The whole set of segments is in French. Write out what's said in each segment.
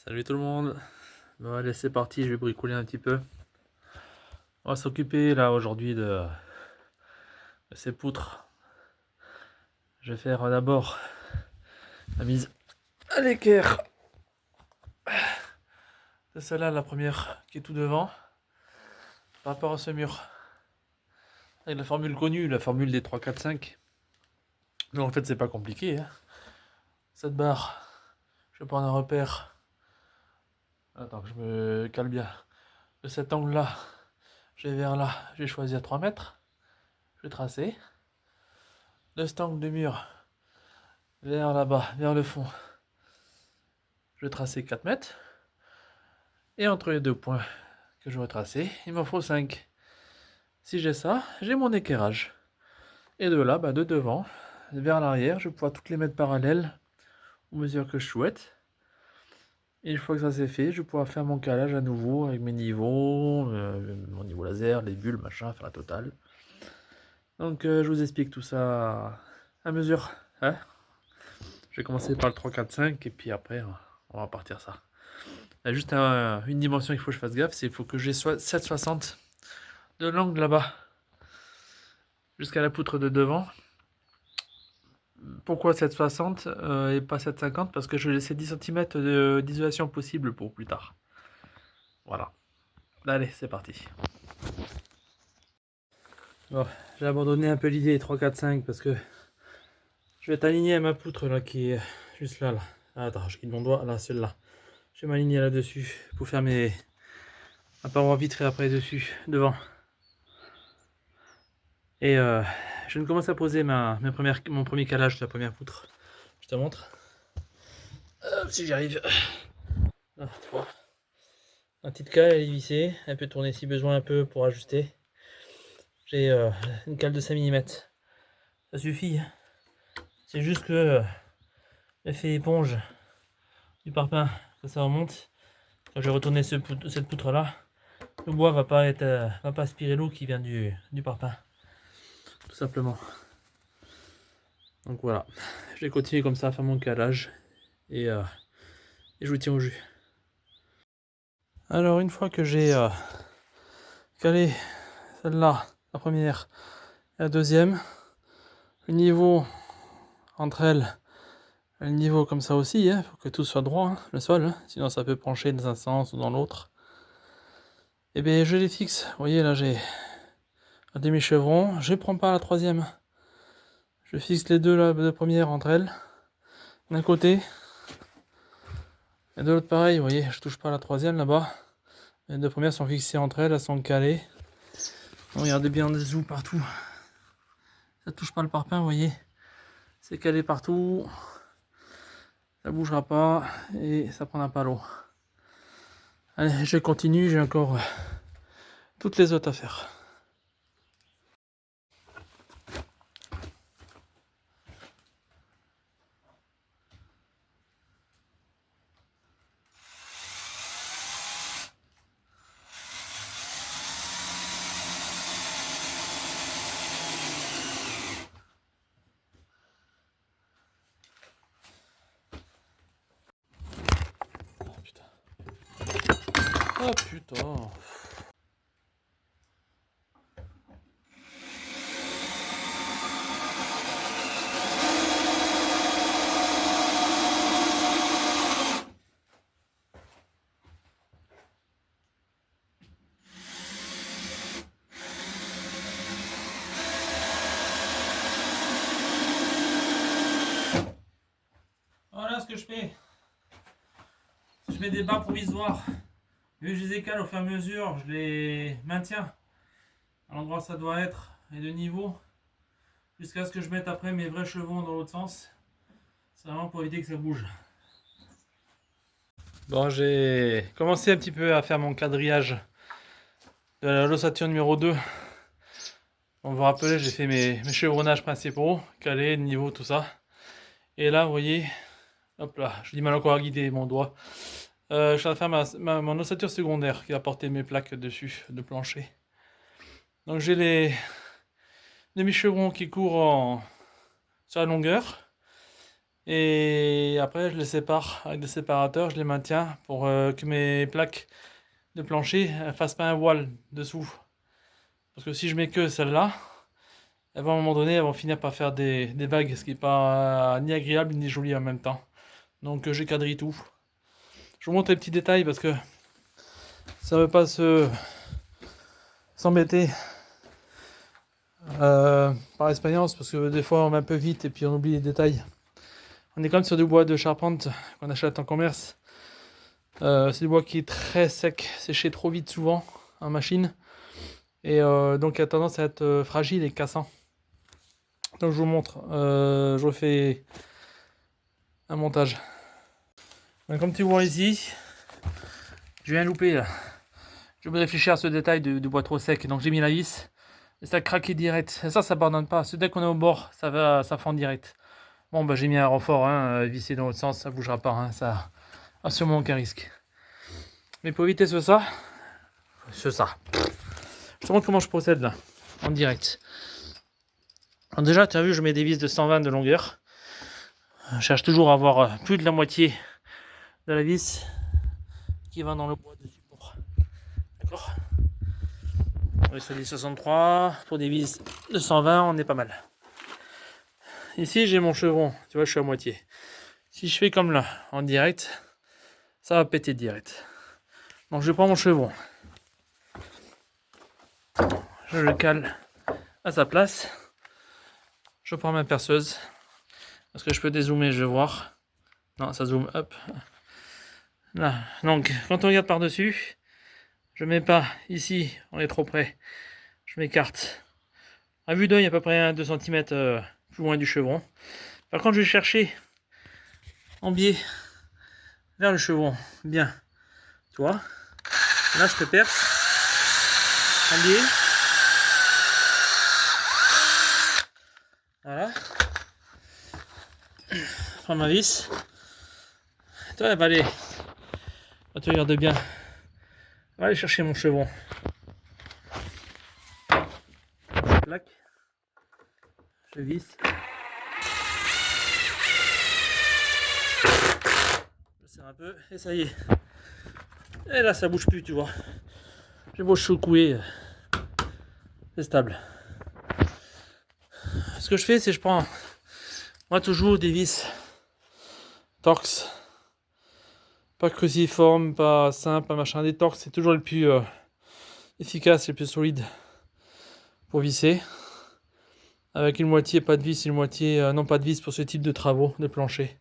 Salut tout le monde. Bon, allez, c'est parti, je vais bricoler un petit peu. On va s'occuper là aujourd'hui de ces poutres. Je vais faire d'abord la mise à l'équerre. C'est celle-là la première qui est tout devant par rapport à ce mur. Avec la formule connue, la formule des 3, 4, 5. Mais en fait, c'est pas compliqué, hein. Cette barre, je vais prendre un repère. Attends que je me cale bien. De cet angle-là, je vais vers là, je vais choisir 3 mètres. Je vais tracer. De cet angle de mur vers là-bas, vers le fond, je vais tracer 4 mètres. Et entre les deux points que je vais tracer, il m'en faut 5. Si j'ai ça, j'ai mon équerrage. Et de là, de devant vers l'arrière, je vais pouvoir toutes les mettre parallèles aux mesures que je souhaite. Et une fois que ça c'est fait, je vais pouvoir faire mon calage à nouveau avec mes niveaux, mon niveau laser, les bulles, machin, faire la totale. Donc je vous explique tout ça à mesure. Hein, je vais commencer par le 3, 4, 5 et puis après on va partir ça. Il y a juste une dimension qu'il faut que je fasse gaffe, c'est qu'il faut que j'ai 7,60 de l'angle là-bas jusqu'à la poutre de devant. Pourquoi 7,60 et pas 7,50? Parce que je vais laisser 10 cm d'isolation possible pour plus tard. Voilà. Allez, c'est parti. Bon, j'ai abandonné un peu l'idée 3, 4, 5 parce que je vais être aligné à ma poutre là qui est juste là. Attends, je quitte mon doigt, là, celle-là. Je vais m'aligner là-dessus pour faire mes parois vitrées après dessus, devant. Et je ne commence à poser mon premier calage de la première poutre. Je te montre. Hop, si j'y arrive. Là, tu vois. La petite cale, elle est vissée. Elle peut tourner si besoin un peu pour ajuster. J'ai une cale de 5 mm. Ça suffit. C'est juste que l'effet éponge du parpaing, que ça remonte. Quand je vais retourner cette poutre là, le bois va pas aspirer l'eau qui vient du parpaing. Tout simplement. Donc voilà. Je vais continuer comme ça à faire mon calage. Et je vous tiens au jus. Alors une fois que j'ai calé celle-là, la première et la deuxième, le niveau entre elles, le niveau comme ça aussi, il faut que tout soit droit, hein, le sol, hein, sinon ça peut pencher dans un sens ou dans l'autre. Et bien je les fixe, vous voyez là j'ai un demi-chevron, je ne prends pas la troisième, je fixe les deux premières entre elles, d'un côté, et de l'autre pareil, vous voyez, je touche pas la troisième là-bas, les deux premières sont fixées entre elles, elles sont calées. Regardez bien en dessous partout, ça touche pas le parpaing, vous voyez, c'est calé partout, ça bougera pas et ça prendra pas l'eau. Allez, je continue, j'ai encore toutes les autres à faire. Oh putain. Oh putain. Voilà ce que je fais. Je mets des barres provisoires. Vu que je les écale au fur et à mesure, je les maintiens à l'endroit où ça doit être et de niveau jusqu'à ce que je mette après mes vrais chevrons dans l'autre sens. C'est vraiment pour éviter que ça bouge. Bon, j'ai commencé un petit peu à faire mon quadrillage de l'ossature numéro 2. On vous rappelez, j'ai fait mes chevronnages principaux, calés, niveau, tout ça. Et là, vous voyez, hop là, j'ai du mal encore à guider mon doigt. Je suis en train de faire mon ossature secondaire qui va porter mes plaques dessus, de plancher. Donc j'ai les demi-chevrons qui courent sur la longueur. Et après, je les sépare avec des séparateurs, je les maintiens pour que mes plaques de plancher ne fassent pas un voile dessous. Parce que si je mets que celle-là, elles vont à un moment donné, elles vont finir par faire des vagues, ce qui n'est pas ni agréable ni joli en même temps. Donc j'ai quadrillé tout. Je vous montre les petits détails parce que ça ne veut pas s'embêter par expérience, parce que des fois on va un peu vite et puis on oublie les détails. On est quand même sur du bois de charpente qu'on achète en commerce. C'est du bois qui est très sec, séché trop vite souvent en machine. Et donc il a tendance à être fragile et cassant. Donc je vous montre, je refais un montage. Donc, comme tu vois ici, je viens louper là. Je vais réfléchir à ce détail du bois trop sec. Donc j'ai mis la vis et ça craquait direct. Et ça pardonne pas. Dès qu'on est au bord, ça fend direct. Bon bah j'ai mis un renfort, hein, vissé dans l'autre sens, ça bougera pas, hein, ça a sûrement aucun risque. Mais pour éviter ça, je te montre comment je procède là, en direct. Alors déjà, tu as vu, je mets des vis de 120 de longueur. Je cherche toujours à avoir plus de la moitié de la vis qui va dans le bois de support. D'accord? On est sur des 63, pour des vis de 120, on est pas mal. Ici, j'ai mon chevron, tu vois, je suis à moitié. Si je fais comme là, en direct, ça va péter direct. Donc je prends mon chevron. Je le cale à sa place. Je prends ma perceuse. Parce que je peux dézoomer, je vais voir. Non, ça zoome, hop. Là, donc, quand on regarde par-dessus, je mets pas ici, on est trop près. Je m'écarte. À vue d'œil, à peu près 2 cm plus loin du chevron. Par contre, je vais chercher en biais vers le chevron. Bien. Tu vois. Là, je te perce. En biais. Voilà. Je prends ma vis. Toi, elle va aller. Tu regardes bien. On va aller chercher mon chevron. Je plaque. Je visse. Je serre un peu et ça y est. Et là, ça bouge plus, tu vois. J'ai beau secouer. C'est stable. Ce que je fais, c'est je prends, moi, toujours des vis Torx. Pas cruciforme, pas simple, pas machin. Des Torx, c'est toujours le plus efficace, le plus solide pour visser. Avec une moitié pas de vis, une moitié non pas de vis pour ce type de travaux de plancher.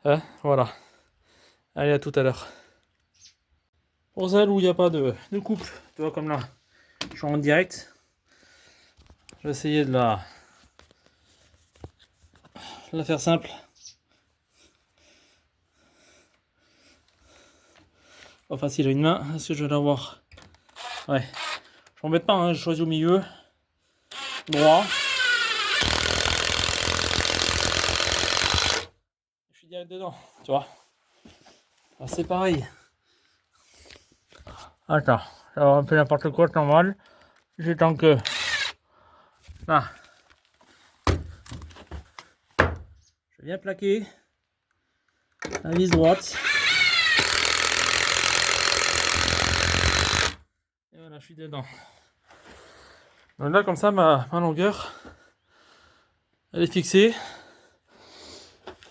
Hein, voilà. Allez, à tout à l'heure. Pour celle où il n'y a pas de coupe, tu vois, comme là, je suis en direct. Je vais essayer de la faire simple. Pas facile à une main. Est-ce que je vais l'avoir? Ouais. Je m'embête pas, hein, je choisis au milieu. Droit. Je suis direct dedans, tu vois. Alors, c'est pareil. Attends, ça va un peu n'importe quoi, c'est normal. J'attends que... Là. Je viens plaquer la vis droite. Et voilà, je suis dedans. Donc là, comme ça, ma longueur, elle est fixée.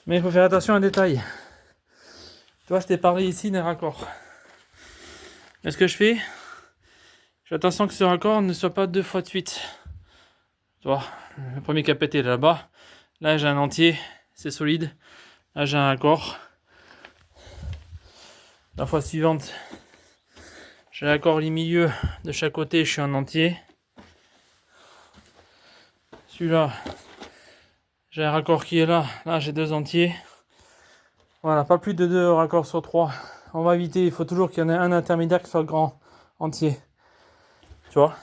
Mais il faut faire attention à un détail. Tu vois, je t'ai parlé ici d'un raccord. Mais ce que je fais, je fais attention que ce raccord ne soit pas 2 fois de suite. Tu vois, le premier qui a pété là-bas. Là, j'ai un entier, c'est solide. Là, j'ai un raccord. La fois suivante, j'ai l'accord les milieux de chaque côté, je suis en entier. Celui-là, j'ai un raccord qui est là. Là, j'ai 2 entiers. Voilà, pas plus de 2 raccords sur 3. On va éviter, il faut toujours qu'il y en ait un intermédiaire qui soit grand, entier. Tu vois.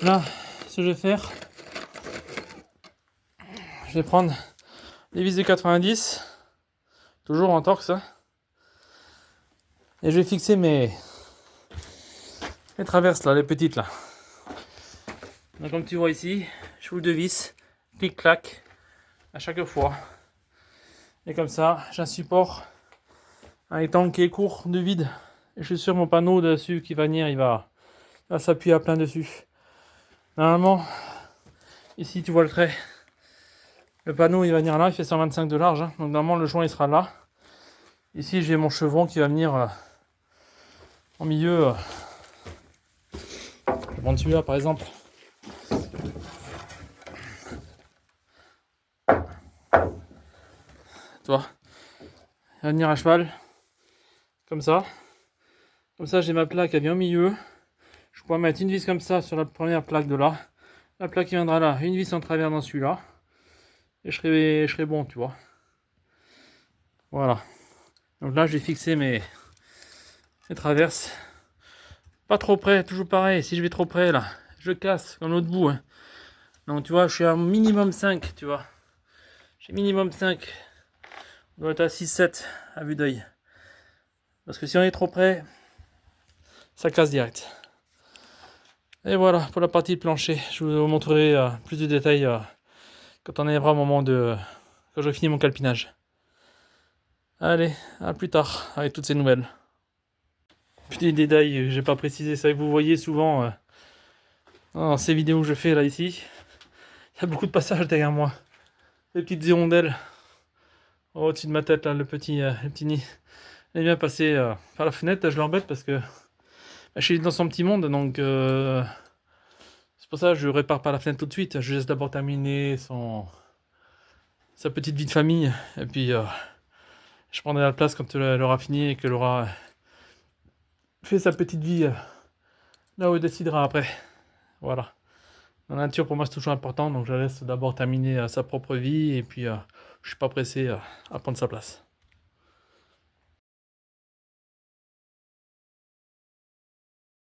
Là, ce que je vais faire, je vais prendre les vis de 90, toujours en torx, hein, et je vais fixer mes traverses là, les petites là. Donc comme tu vois ici, je roule de vis, clic clac, à chaque fois. Et comme ça, j'ai un support, un étang qui est court de vide. Et je suis sûr mon panneau dessus qui va venir, il va s'appuyer à plein dessus. Normalement, ici tu vois le trait. Le panneau il va venir là, il fait 125 de large. Hein. Donc normalement le joint il sera là. Ici j'ai mon chevron qui va venir en milieu. Je vais prendre celui-là par exemple. Tu vois, il va venir à cheval. Comme ça. Comme ça j'ai ma plaque, elle vient au milieu. Je pourrais mettre une vis comme ça sur la première plaque de là. La plaque qui viendra là, une vis en travers dans celui-là. Et je serai bon, tu vois. Voilà. Donc là j'ai fixé mes traverses. Pas trop près, toujours pareil. Si je vais trop près là, je casse comme l'autre bout. Hein. Donc tu vois, je suis à minimum 5, tu vois. J'ai minimum 5. On doit être à 6-7 à vue d'œil. Parce que si on est trop près, ça casse direct. Et voilà pour la partie de plancher. Je vous montrerai plus de détails quand on arrivera au moment de... quand je finis mon calpinage. Allez, à plus tard avec toutes ces nouvelles. Petit détail, j'ai pas précisé, c'est vrai que vous voyez souvent dans ces vidéos que je fais là ici, il y a beaucoup de passages derrière moi. Les petites hirondelles au-dessus de ma tête là, le petit nid. Il est bien passé par la fenêtre, là, je l'embête parce que je suis dans son petit monde, donc c'est pour ça que je répare pas la fenêtre tout de suite. Je laisse d'abord terminer sa petite vie de famille, et puis je prendrai la place quand elle aura fini et qu'elle aura fait sa petite vie là où elle décidera après. Voilà. La nature pour moi c'est toujours important, donc je laisse d'abord terminer sa propre vie et puis je suis pas pressé à prendre sa place.